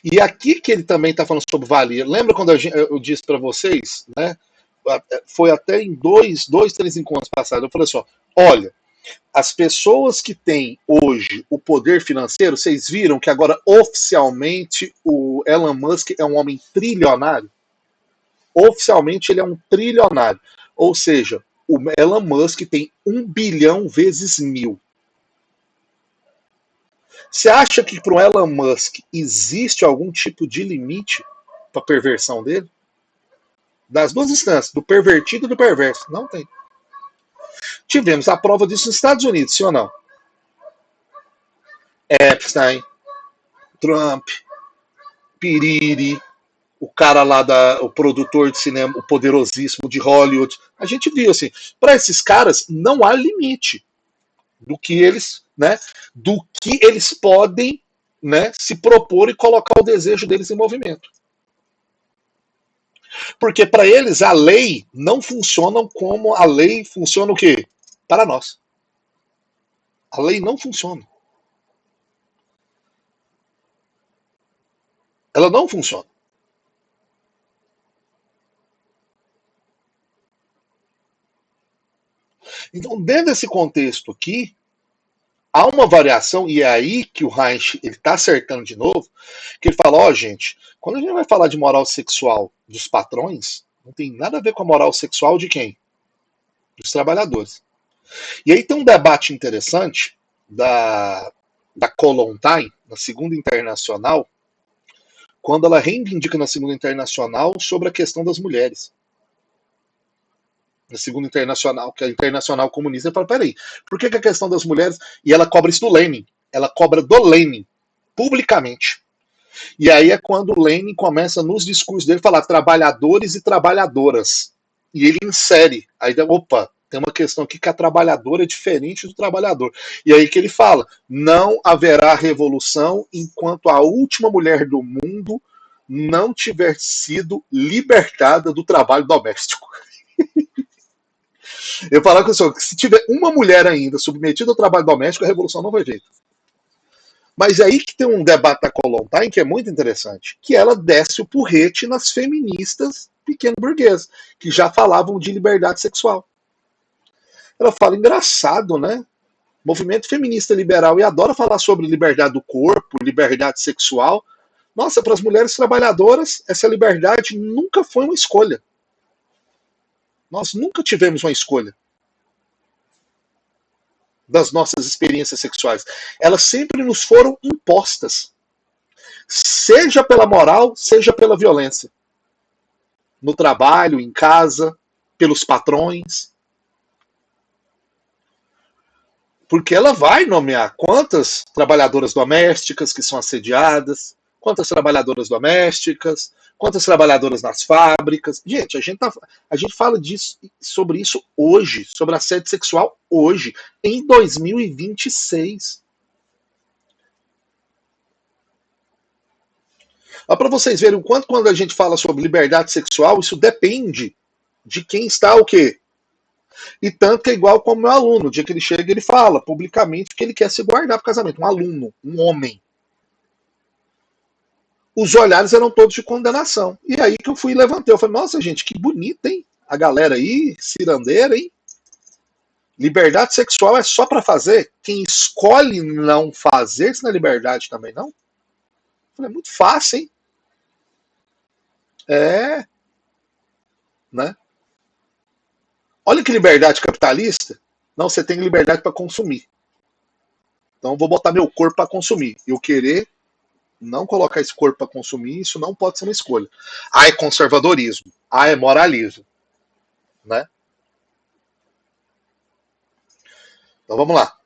E aqui que ele também está falando sobre valia. Lembra quando eu disse para vocês, né? Foi até em três encontros passados. Eu falei assim: ó, olha, as pessoas que têm hoje o poder financeiro, vocês viram que agora oficialmente o Elon Musk é um homem trilionário? Oficialmente ele é um trilionário. Ou seja, o Elon Musk tem 1 bilhão vezes 1000. Você acha que para o Elon Musk existe algum tipo de limite para a perversão dele? Das duas instâncias, do pervertido e do perverso. Não tem. Tivemos a prova disso nos Estados Unidos, sim ou não? Epstein, Trump, Piriri, o cara lá, o produtor de cinema, o poderosíssimo de Hollywood. A gente viu assim, para esses caras não há limite do que eles, né, do que eles podem, né, se propor e colocar o desejo deles em movimento. Porque para eles a lei não funciona como a lei funciona o quê? Para nós. A lei não funciona. Ela não funciona. Então, dentro desse contexto aqui, há uma variação, e é aí que o Reich está acertando de novo, que ele fala, ó, gente, quando a gente vai falar de moral sexual dos patrões, não tem nada a ver com a moral sexual de quem? Dos trabalhadores. E aí tem um debate interessante da Kollontai, na Segunda Internacional, quando ela reivindica na Segunda Internacional sobre a questão das mulheres. Na Segunda Internacional, que é a Internacional Comunista, fala, peraí, por que a questão das mulheres... E ela cobra isso do Lenin. Ela cobra do Lenin, publicamente. E aí é quando o Lenin começa nos discursos dele falar trabalhadores e trabalhadoras. E ele insere. Aí, opa, tem uma questão aqui que a trabalhadora é diferente do trabalhador. E aí que ele fala, não haverá revolução enquanto a última mulher do mundo não tiver sido libertada do trabalho doméstico. Eu falava com o senhor que se tiver uma mulher ainda submetida ao trabalho doméstico, a revolução não vai vir. Mas é aí que tem um debate da Kollontai que é muito interessante, que ela desce o porrete nas feministas pequeno-burguesas, que já falavam de liberdade sexual. Ela fala, engraçado, né? Movimento feminista liberal e adora falar sobre liberdade do corpo, liberdade sexual. Nossa, para as mulheres trabalhadoras, essa liberdade nunca foi uma escolha. Nós nunca tivemos uma escolha das nossas experiências sexuais. Elas sempre nos foram impostas. Seja pela moral, seja pela violência. No trabalho, em casa, pelos patrões. Porque ela vai nomear quantas trabalhadoras domésticas que são assediadas, quantas trabalhadoras domésticas, quantas trabalhadoras nas fábricas. Gente, a gente fala sobre isso hoje, sobre assédio sexual hoje, em 2026. Para vocês verem o quanto quando a gente fala sobre liberdade sexual, isso depende de quem está o quê? E tanto que é igual como meu aluno. O dia que ele chega, ele fala publicamente que ele quer se guardar para o casamento. Um aluno, um homem. Os olhares eram todos de condenação. E aí que eu fui e levantei. Eu falei, nossa, gente, que bonita, hein? A galera aí, cirandeira, hein? Liberdade sexual é só para fazer? Quem escolhe não fazer, isso não é liberdade também, não? Eu falei, é muito fácil, hein? É, né? Olha que liberdade capitalista. Não, você tem liberdade para consumir. Então, eu vou botar meu corpo para consumir. Eu querer não colocar esse corpo para consumir, isso não pode ser uma escolha. Ah, é conservadorismo. Ah, é moralismo. Né? Então, vamos lá.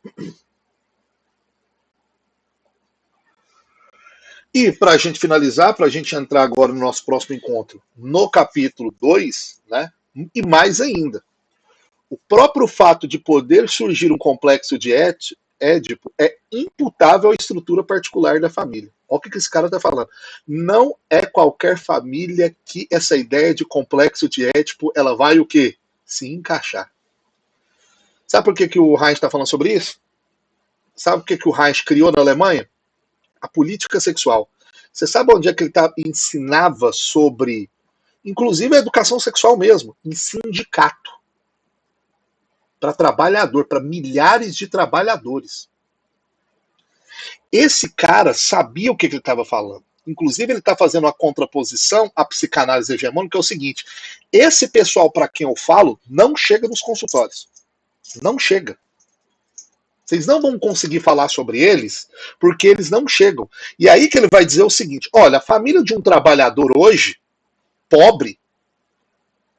E para a gente finalizar, para a gente entrar agora no nosso próximo encontro, no capítulo 2, né? E mais ainda, o próprio fato de poder surgir um complexo de Édipo é imputável à estrutura particular da família. Olha o que esse cara está falando. Não é qualquer família que essa ideia de complexo de Édipo ela vai o quê? Se encaixar. Sabe por que o Reich está falando sobre isso? Sabe o que o Reich criou na Alemanha? A política sexual. Você sabe onde é que ele ensinava sobre, inclusive a educação sexual mesmo, em sindicato. Para trabalhador, para milhares de trabalhadores. Esse cara sabia o que ele estava falando. Inclusive, ele está fazendo uma contraposição à psicanálise hegemônica, que é o seguinte: esse pessoal para quem eu falo não chega nos consultórios. Não chega. Vocês não vão conseguir falar sobre eles porque eles não chegam. E aí que ele vai dizer o seguinte: olha, a família de um trabalhador hoje, pobre,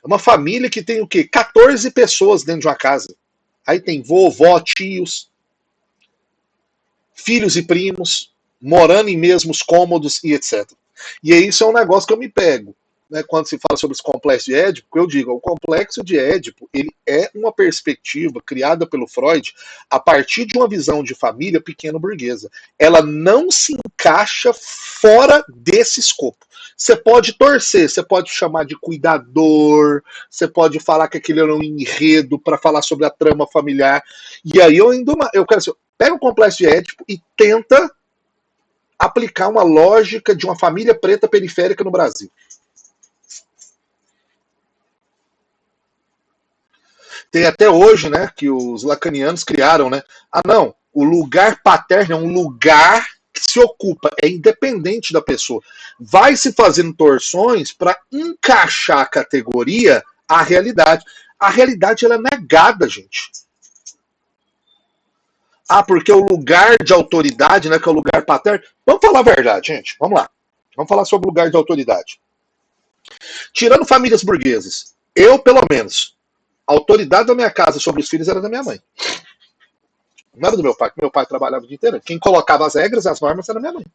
é uma família que tem o quê? 14 pessoas dentro de uma casa. Aí tem vovó, tios, filhos e primos, morando em mesmos cômodos e etc. E isso é um negócio que eu me pego. Né, quando se fala sobre esse complexo de Édipo, eu digo, o complexo de Édipo ele é uma perspectiva criada pelo Freud a partir de uma visão de família pequeno-burguesa. Ela não se encaixa fora desse escopo. Você pode torcer, você pode chamar de cuidador, você pode falar que aquele era um enredo para falar sobre a trama familiar. E aí eu quero assim, pega o complexo de Édipo e tenta aplicar uma lógica de uma família preta periférica no Brasil. Tem até hoje, né, que os lacanianos criaram, né? Ah, não, o lugar paterno é um lugar que se ocupa, é independente da pessoa. Vai se fazendo torções para encaixar a categoria à realidade. A realidade ela é negada, gente. Ah, porque o lugar de autoridade, né, que é o lugar paterno. Vamos falar a verdade, gente. Vamos lá. Vamos falar sobre o lugar de autoridade. Tirando famílias burguesas, eu, pelo menos, a autoridade da minha casa sobre os filhos era da minha mãe. Não era do meu pai, porque meu pai trabalhava o dia inteiro. Quem colocava as regras e as normas era minha mãe.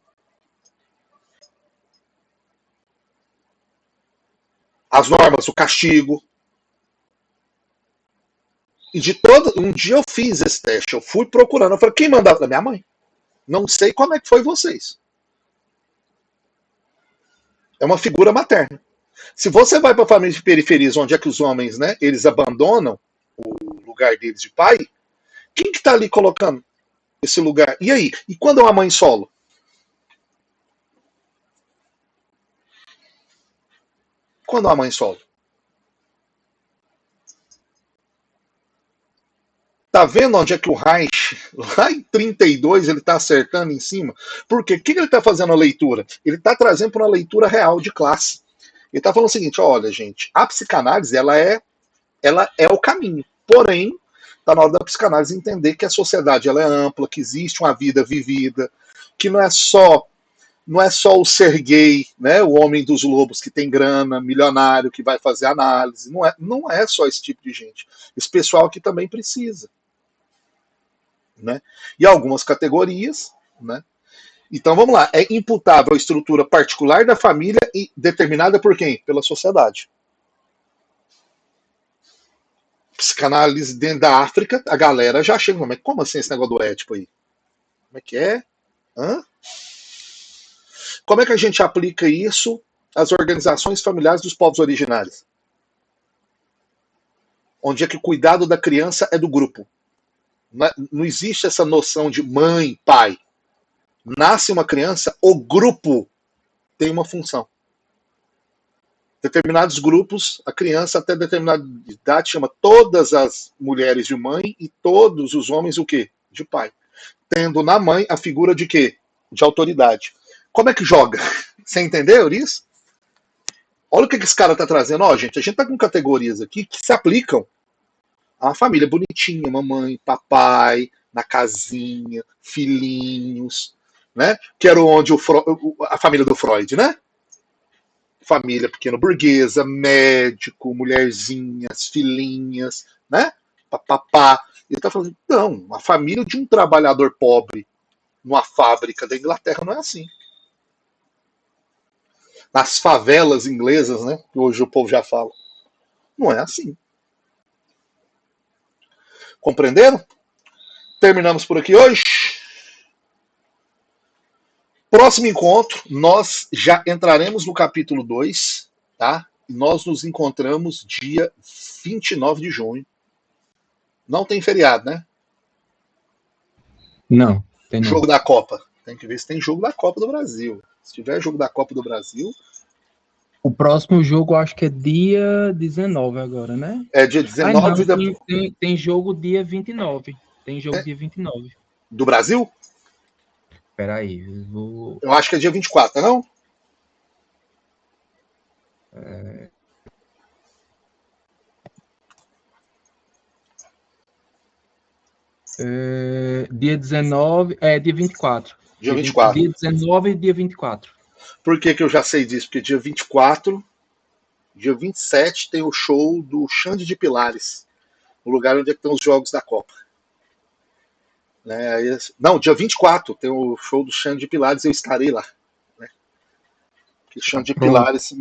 As normas, o castigo. E de todo. Um dia eu fiz esse teste, eu fui procurando. Eu falei, quem mandava? Da minha mãe. Não sei como é que foi vocês. É uma figura materna. Se você vai para famílias de periferias, onde é que os homens, né, eles abandonam o lugar deles de pai, quem que está ali colocando esse lugar? E aí? E quando é uma mãe solo? Quando é uma mãe solo? Tá vendo onde é que o Reich, lá em 32, ele está acertando em cima? Por quê? O que ele está fazendo a leitura? Ele está trazendo para uma leitura real de classe. Ele está falando o seguinte: olha, gente, a psicanálise ela é o caminho. Porém, está na hora da psicanálise entender que a sociedade ela é ampla, que existe uma vida vivida, que não é só o ser gay, né, o homem dos lobos que tem grana, milionário, que vai fazer análise. Não é só esse tipo de gente. Esse pessoal aqui também precisa. Né? E algumas categorias, né? Então vamos lá, é imputável a estrutura particular da família e determinada por quem? Pela sociedade. Psicanálise dentro da África, a galera já chega, mas como assim esse negócio do Édipo aí? Como é que é? Hã? Como é que a gente aplica isso às organizações familiares dos povos originários? Onde é que o cuidado da criança é do grupo. Não existe essa noção de mãe, pai. Nasce uma criança, o grupo tem uma função. Determinados grupos, a criança até determinada idade chama todas as mulheres de mãe e todos os homens o quê? De pai. Tendo na mãe a figura de quê? De autoridade. Como é que joga? Você entendeu isso? Olha o que esse cara tá trazendo. Ó, gente, a gente tá com categorias aqui que se aplicam à família bonitinha, mamãe, papai, na casinha, filhinhos, né? Que era onde a família do Freud, né? Família pequena burguesa, médico, mulherzinhas, filhinhas, né? Papapá. Ele tá falando, não, a família de um trabalhador pobre numa fábrica da Inglaterra não é assim. Nas favelas inglesas, né? Que hoje o povo já fala. Não é assim. Compreenderam? Terminamos por aqui hoje. Próximo encontro, nós já entraremos no capítulo 2, tá? Nós nos encontramos dia 29 de junho. Não tem feriado, né? Não, tem não. Jogo da Copa. Tem que ver se tem jogo da Copa do Brasil. Se tiver jogo da Copa do Brasil, O próximo jogo eu acho que é dia 19 agora, né? é dia Ah, não, 19 tem jogo dia 29. Tem jogo dia 29. do Brasil. Peraí, eu vou. Eu acho que é dia 24, não? Dia 19, dia 24. Dia 24. Dia 19 e dia 24. Por que, que eu já sei disso? Porque dia 24, dia 27 tem o show do Xande de Pilares, no lugar onde é que estão os jogos da Copa. Né? Não, dia 24 tem o show do Xande de Pilares, eu estarei lá. Né? Porque Tá Xande de pronto. Pilares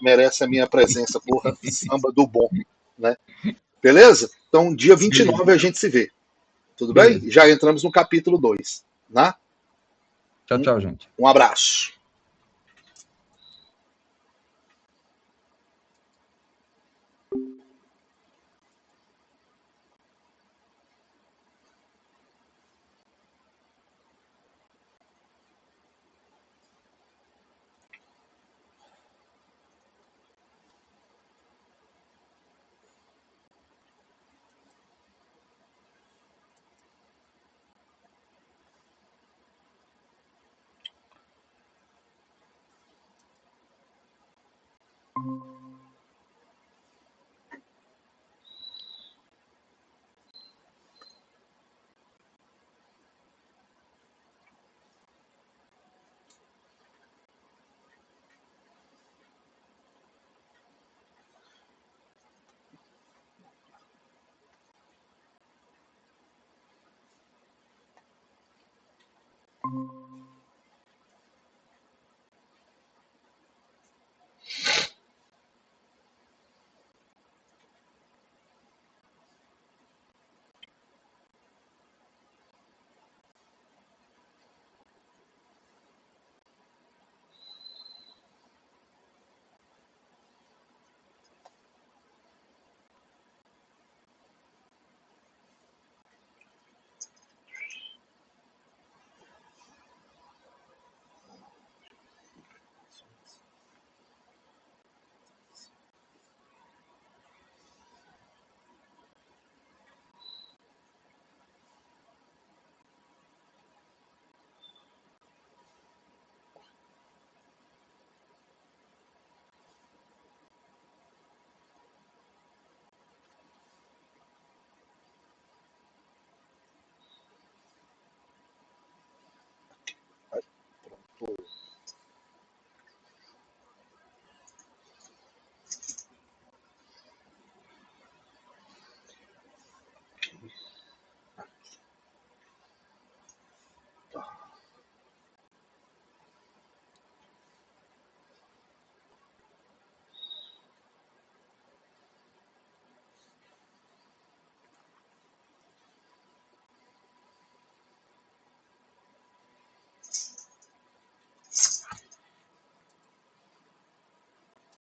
merece a minha presença, porra, samba do bom. Né? Beleza? Então, dia 29 Beleza. a gente se vê. Tudo bem? Beleza. Já entramos no capítulo 2. Né? Tchau, tchau, gente. Um abraço.